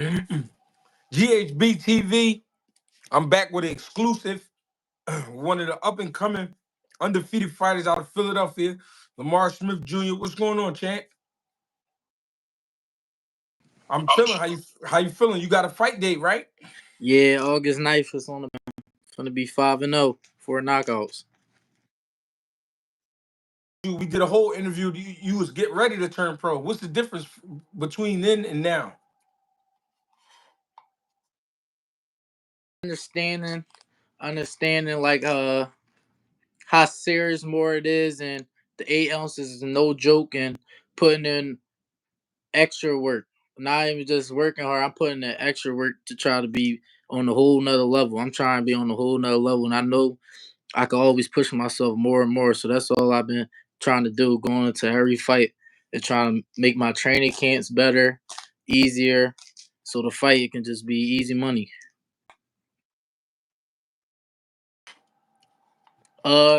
GHB TV. I'm back with an exclusive. One of the up and coming undefeated fighters out of Philadelphia, Lemar Smith Jr. What's going on, champ? I'm chilling. How you feeling? You got a fight date, right? Yeah, August 9th is on the gonna be 5-0 for knockouts. We did a whole interview. You was getting ready to turn pro. What's the difference between then and now? Understanding, understanding like how serious more it is, and the 8 ounces is no joke, and putting in extra work. Not even just working hard. I'm putting in extra work to try to be on a whole nother level. I'm trying to be on a whole nother level, and I know I can always push myself more and more. So that's all I've been trying to do, going into every fight and trying to make my training camps better, easier, so the fight it can just be easy money.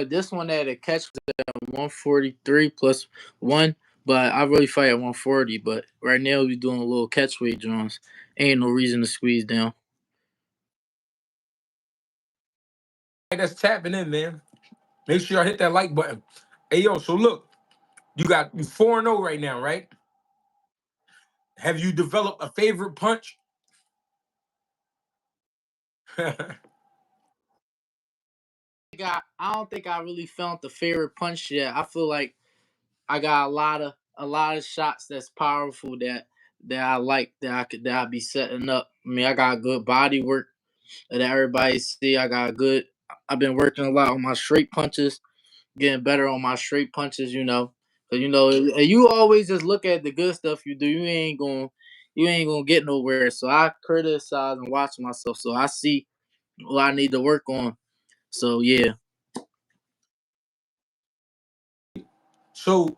This one at a catch was at 143 plus one, but I really fight at 140. But right now we doing a little catch weight drawings. Ain't no reason to squeeze down. That's tapping in, man. Make sure y'all hit that like button. Hey yo, so look, you 4-0 right now, right? Have you developed a favorite punch? I don't think I really felt the favorite punch yet. I feel like I got a lot of shots that's powerful that I like that I be setting up. I mean, I got good body work that everybody see. I got good. I've been working a lot on my straight punches, getting better on my straight punches. Cause you always just look at the good stuff you do. You ain't gonna get nowhere. So I criticize and watch myself. So I see what I need to work on. So yeah. So,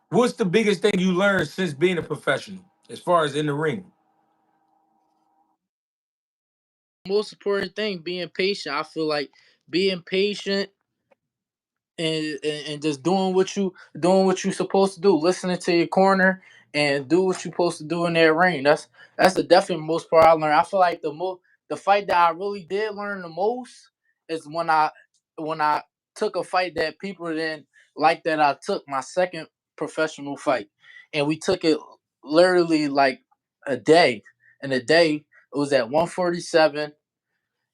what's the biggest thing you learned since being a professional, as far as in the ring? Most important thing, being patient. I feel like being patient and just doing what you supposed to do, listening to your corner and do what you're supposed to do in that ring. That's the definite most part I learned. I feel like the fight that I really did learn the most is when I took a fight that people didn't like, that I took my second professional fight, and we took it literally like a day. In a day, it was at 147,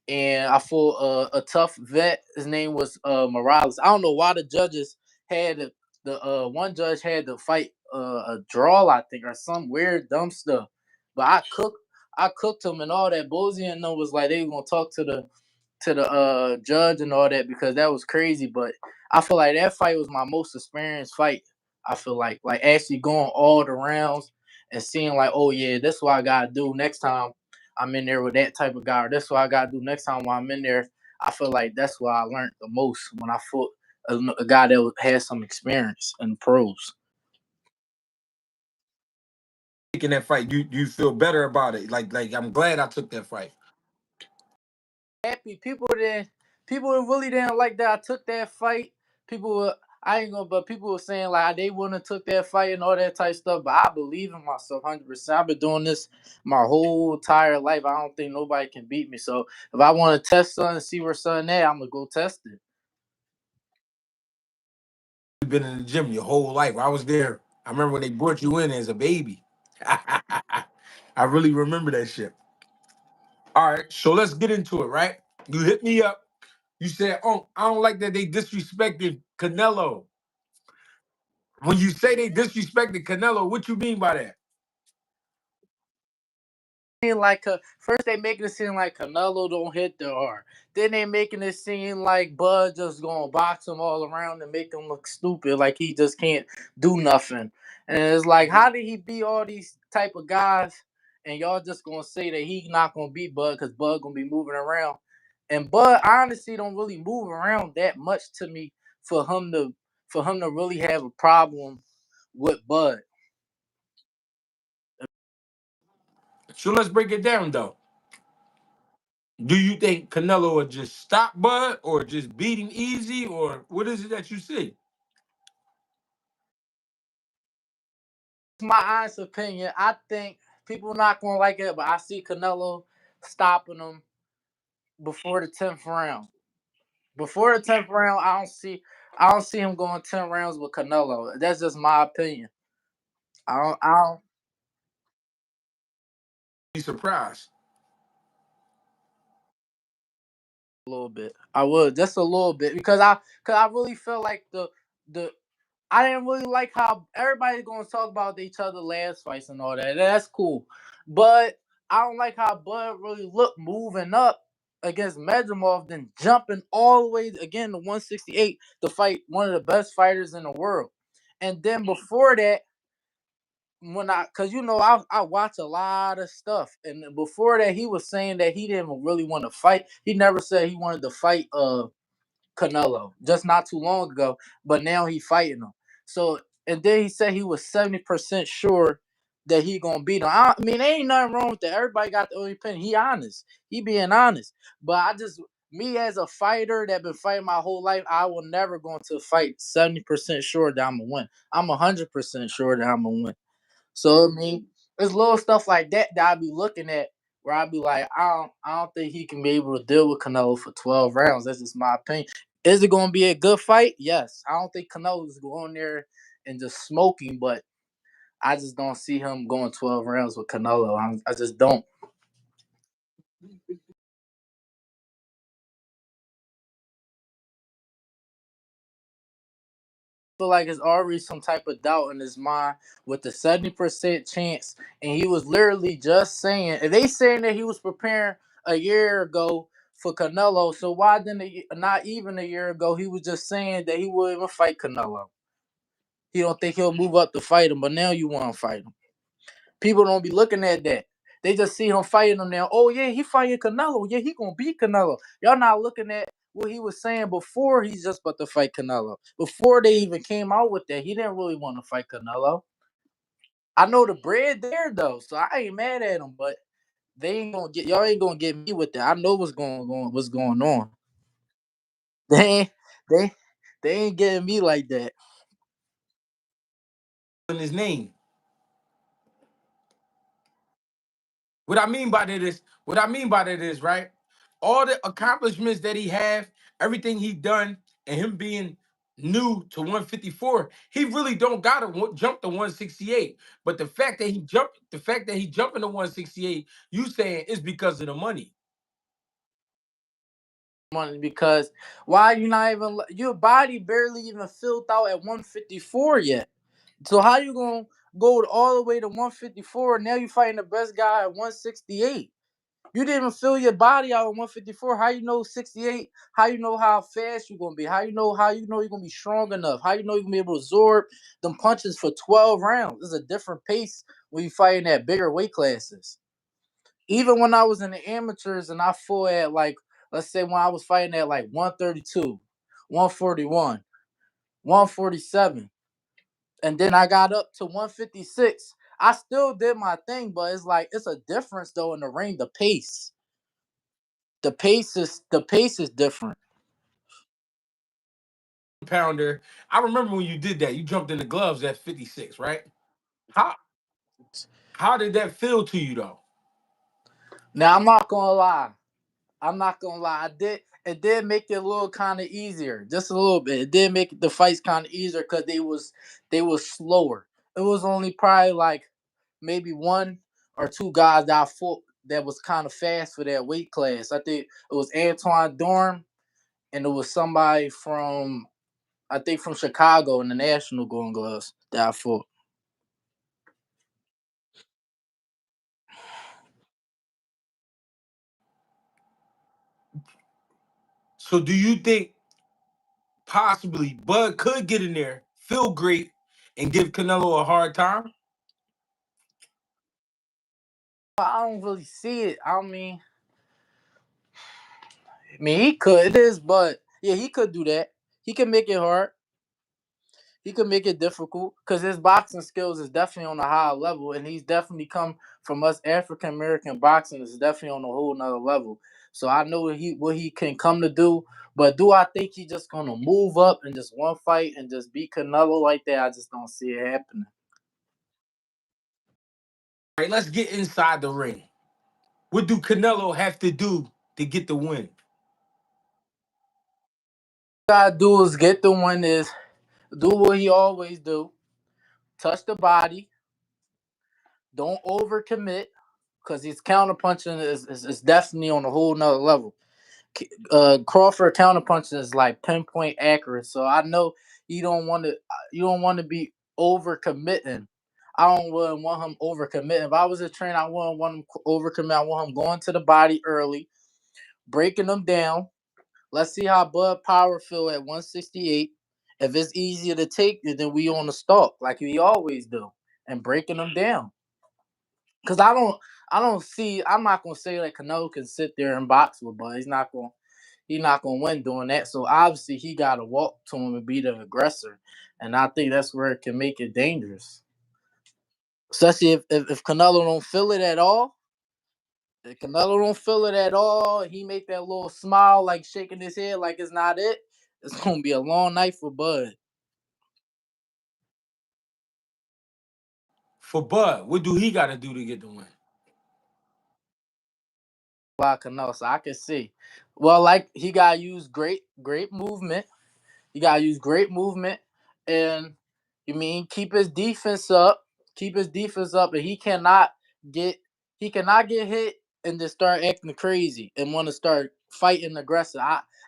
and I fought a tough vet. His name was Morales. I don't know why the judges had the one judge had to fight a draw, I think, or some weird dumb stuff. But I cooked him and all that. Bozy and them was like they were gonna talk to the judge and all that, because that was crazy. But I feel like that fight was my most experienced fight. I feel like actually going all the rounds and seeing like, oh yeah, that's what I gotta do next time I'm in there with that type of guy. Or that's what I gotta do next time while I'm in there. I feel like that's what I learned the most when I fought a guy that had some experience in the pros. Taking that fight, you feel better about it. Like I'm glad I took that fight. Happy people really didn't like that I took that fight. People were I ain't gonna but people were saying like they wouldn't have took that fight and all that type stuff. But I believe in myself 100%. I've been doing this my whole entire life. I don't think nobody can beat me. So if I want to test something and see where something at, I'm gonna go test it. You've been in the gym your whole life. I was there. I remember when they brought you in as a baby. I really remember that shit. All right, so let's get into it, right? You hit me up. You said, "Oh, I don't like that they disrespected Canelo." When you say they disrespected Canelo, what you mean by that? Like first they making it seem like Canelo don't hit the hard. Then they making it seem like Bud just gonna box him all around and make him look stupid, like he just can't do nothing. And it's like, how did he beat all these type of guys? And y'all just gonna say that he not gonna beat Bud because Bud gonna be moving around. And Bud honestly don't really move around that much to me for him to really have a problem with Bud. So let's break it down, though. Do you think Canelo will just stop Bud, or just beat him easy, or what is it that you see? My honest opinion, I think People not gonna like it, but I see Canelo stopping him before the 10th round. Before the 10th round, I don't see him going 10 rounds with Canelo. That's just my opinion. I don't Be surprised. a little bit. I would just a little bit because I really feel like the I didn't really like how everybody's gonna talk about each other last fights and all that. That's cool, but I don't like how Bud really looked moving up against Medrimov, then jumping all the way again to 168 to fight one of the best fighters in the world. And then before that, when cause I watch a lot of stuff, and before that he was saying that he didn't really want to fight. He never said he wanted to fight Canelo just not too long ago, but now he fighting him. So and then he said he was 70% sure that he gonna beat him. I mean, there ain't nothing wrong with that. Everybody got their own opinion. He honest. He being honest. But me as a fighter that been fighting my whole life, I will never go into a fight 70% sure that I'm gonna win. I'm 100% sure that I'm gonna win. So I mean, there's little stuff like that that I be looking at where I be like, I don't think he can be able to deal with Canelo for 12 rounds. That's just my opinion. Is it going to be a good fight? Yes. I don't think Canelo is going there and just smoking, but I just don't see him going 12 rounds with Canelo. I just don't. Feel like it's already some type of doubt in his mind with the 70% chance. And he was literally just saying, if they saying that he was preparing a year ago for Canelo, so why didn't not even a year ago, he was just saying that he wouldn't even fight Canelo. He don't think he'll move up to fight him, but now you want to fight him. People don't be looking at that. They just see him fighting him now. Oh yeah, he fighting Canelo. Yeah, he gonna beat Canelo. Y'all not looking at what he was saying before he's just about to fight Canelo. Before they even came out with that, he didn't really want to fight Canelo. I know the bread there though, so I ain't mad at him. But they ain't gonna get y'all ain't gonna get me with that. I know what's going on. They ain't, they they ain't getting me like that. In his name. What I mean by that is right. All the accomplishments that he have, everything he done, and him being new to 154, he really don't gotta jump to 168. But the fact that he jumping to 168, you saying is because of the money. Money because why you not even your body barely even filled out at 154 yet. So how you gonna go all the way to 154? Now you fighting the best guy at 168. You didn't even fill your body out at 154. How you know 68? How you know how fast you're gonna be? How you know you're gonna be strong enough? How you know you're gonna be able to absorb them punches for 12 rounds? It's a different pace when you fighting at bigger weight classes. Even when I was in the amateurs and I fought at like, let's say when I was fighting at like 132, 141, 147, and then I got up to 156. I still did my thing, but it's like it's a difference though in the ring. The pace, the pace is different. Pounder. I remember when you did that. You jumped in the gloves at 56, right? How how did that feel to you though? Now I'm not gonna lie. I'm not gonna lie. I did. It did make it a little kind of easier, just a little bit. It did make the fights kind of easier because they was slower. It was only probably like maybe one or two guys that I fought that was kind of fast for that weight class. I think it was Antoine Dorm and it was somebody from I think from Chicago in the National Golden Gloves that I fought. So do you think possibly Bud could get in there, feel great, and give Canelo a hard time? I don't really see it. I mean, he could. It is, but yeah, he could do that. He can make it hard. He could make it difficult because his boxing skills is definitely on a high level, and he's definitely come from us African American boxing is definitely on a whole nother level. So I know what he can come to do, but do I think he's just gonna move up in just one fight and just beat Canelo like that? I just don't see it happening. All right, let's get inside the ring. What do Canelo have to do to get the win? Gotta do is get the one is do what he always do. Touch the body. Don't overcommit because his counterpunching is definitely on a whole nother level. Crawford counterpunching is like pinpoint accurate. So I know you don't want to be overcommitting. I don't wouldn't want him overcommitting. If I was a trainer, I wouldn't want him overcommit. I want him going to the body early, breaking them down. Let's see how Bud Power feel at 168. If it's easier to take, then we on the stalk like we always do, and breaking them down. Cause I don't see. I'm not gonna say that Canelo can sit there and box with Bud. He's not gonna win doing that. So obviously he got to walk to him and be the aggressor, and I think that's where it can make it dangerous. Especially if Canelo don't feel it at all. If Canelo don't feel it at all, he make that little smile like shaking his head like it's not it. It's gonna be a long night for Bud. For Bud, what do he got to do to get the win? By Canelo, so I can see. Well, like he gotta use great movement. You gotta use great movement, and you mean keep his defense up, and get he cannot get hit and just start acting crazy and want to start fighting aggressive.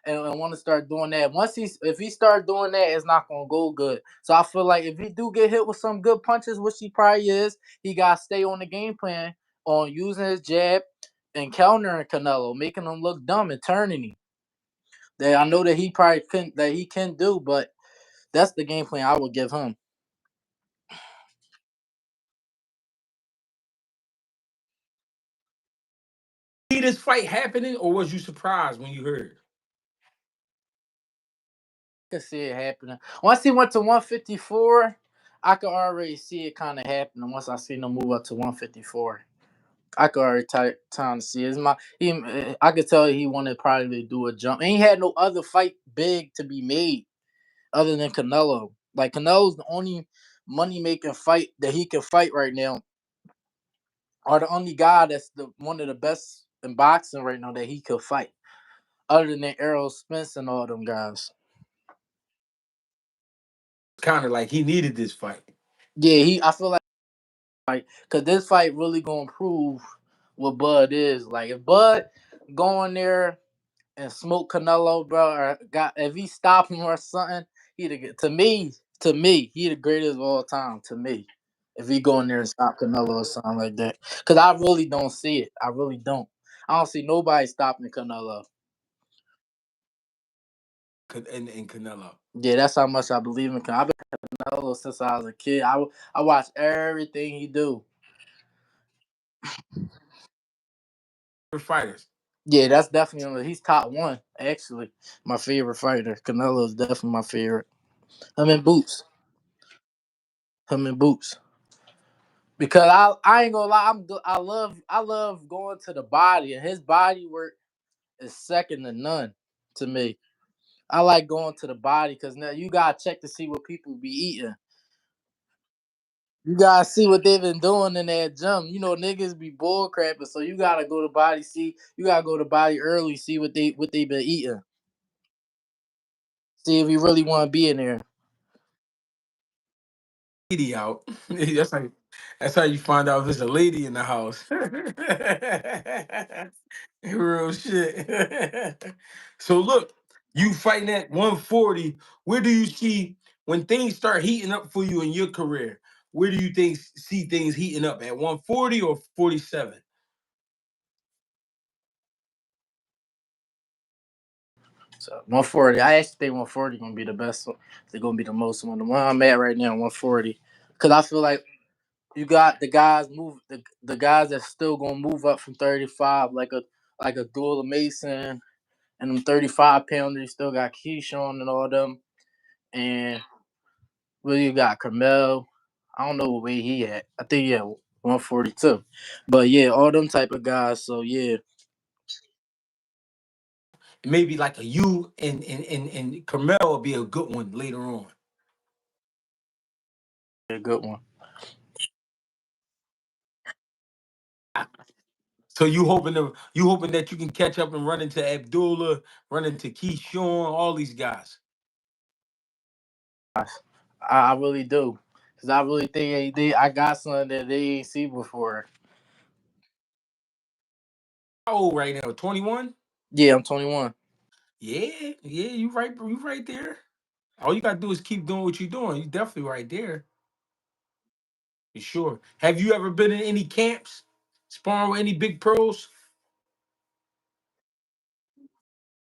And want to start doing that. If he start doing that, it's not gonna go good. So I feel like if he do get hit with some good punches, which he probably is, he gotta stay on the game plan on using his jab and countering Canelo, making him look dumb and turning him that I know that he probably couldn't that he can do, but that's the game plan I would give him. See this fight happening, or was you surprised when you heard? I could see it happening. Once he went to 154, I could already see it kind of happening. Once I seen him move up to 154, I could already time to see it. I could tell he wanted probably to do a jump. And he had no other fight big to be made other than Canelo. Like Canelo's the only money making fight that he can fight right now, or the only guy that's the one of the best in boxing right now that he could fight, other than Errol Spence and all them guys. Kind of like he needed this fight. Yeah, I feel like because this fight really gonna prove what Bud is. Like if Bud go in there and smoke Canelo, bro, or got if he stop him or something, to me, he the greatest of all time. To me, if he go in there and stop Canelo or something like that, because I really don't see it. I really don't. I don't see nobody stopping Canelo. And Canelo. Yeah, that's how much I believe in Canelo. I've been Canelo since I was a kid. I watch everything he do. Fighters. Yeah, that's definitely he's top one. Actually, my favorite fighter. Canelo is definitely my favorite. Him and Boots. Him and Boots. Because I ain't gonna lie, I love going to the body, and his body work is second to none to me. I like going to the body because now you gotta check to see what people be eating. You gotta see what they've been doing in that gym. You know, niggas be bull crapping, so you gotta go to body see. You gotta go to body early, see what they been eating. See if you really want to be in there. Lady out. That's how you find out if there's a lady in the house. Real shit. So look, you fighting at 140. Where do you see when things start heating up for you in your career? Where do you think see things heating up at 140 or 47? So 140. I actually think 140 gonna be the best one. They're gonna be the most one. The one I'm at right now, 140. Cause I feel like you got the guys that still gonna move up from 35, like a Duel of Mason and them 35 pounders. You still got Keyshawn and all them. And well, you got Carmel. I don't know what weight he at. I think yeah, 142. But yeah, all them type of guys. So yeah, Maybe like a you and Carmel will be a good one later on. a good one. So you hoping that you can catch up and run into Abdullah, run into Keyshawn, all these guys. I really do. Cause I really think I got something that they ain't see before. How old right now? 21? Yeah, I'm 21. Yeah, yeah, you right there. All you gotta do is keep doing what you're doing. You definitely right there. For sure. Have you ever been in any camps? Sparring with any big pros?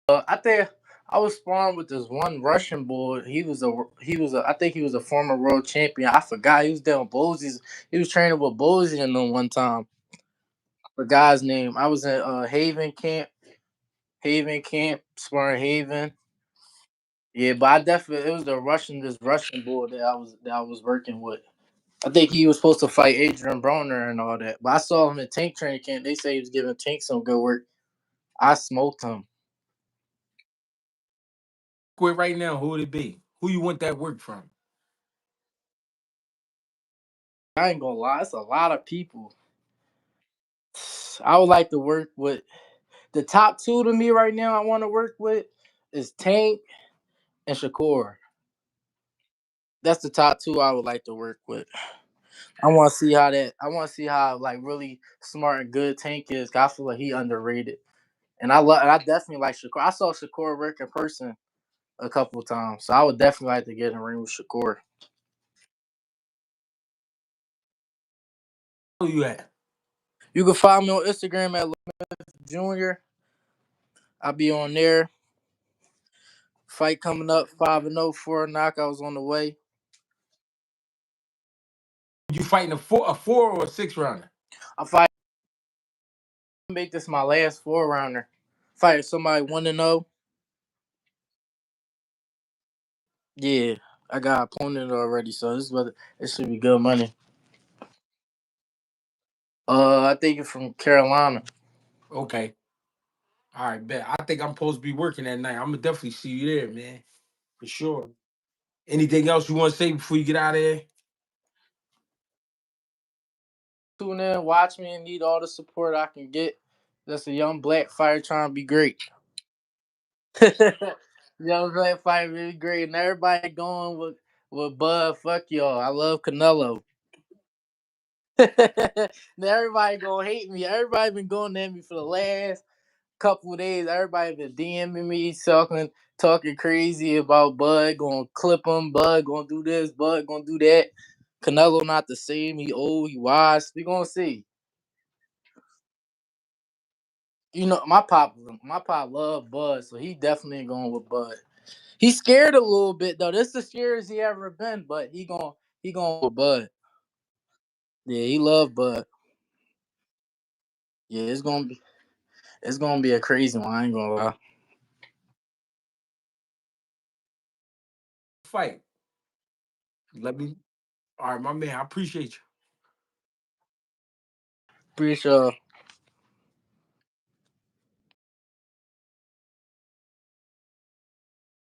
I think I was sparring with this one Russian boy. I think he was a former world champion. I forgot he was down Bosey's. He was training with Bosey and them one time. The guy's name. I was in Haven camp, sparring Haven. Yeah, but I definitely it was this Russian boy that I was working with. I think he was supposed to fight Adrian Broner and all that. But I saw him in Tank training camp. They say he was giving Tank some good work. I smoked him. Quit right now. Who would it be? Who you want that work from? I ain't gonna lie, it's a lot of people. I would like to work with the top two to me right now. I want to work with is Tank and Shakur. That's the top two I would like to work with. I want to see how that. I want to see how like really smart and good Tank is. 'Cause I feel like he underrated, and I definitely like Shakur. I saw Shakur work in person a couple of times, so I would definitely like to get in the ring with Shakur. Who you at? You can follow me on Instagram at Junior. I'll be on there. Fight coming up 5-0, 4 knockouts on the way. You fighting a four or a six rounder? I fight make this my last 4 rounder. Fight somebody 1-0. Yeah, I got an opponent already, so it should be good money. I think it's from Carolina. Okay. All right, bet. I think I'm supposed to be working that night. I'm gonna definitely see you there, man. For sure. Anything else you want to say before you get out of here? Tune in, watch me, and need all the support I can get. That's a young black fighter trying to be great. Young black fighter really great, and everybody going with Bud. Fuck y'all. I love Canelo. Now everybody gonna hate me. Everybody been going at me for the last couple of days. Everybody been DMing me, talking crazy about Bud gonna clip him. Bud gonna do this. Bud gonna do that. Canelo not the same. He old. He wise. We gonna see. My pop love Bud, so he definitely ain't going with Bud. He's scared a little bit though. This is the scariest he ever been, but he going with Bud. Yeah, he love Bud. Yeah, it's gonna be a crazy one. I ain't gonna lie. Fight. Let me. All right, my man. I appreciate you. Pretty sure.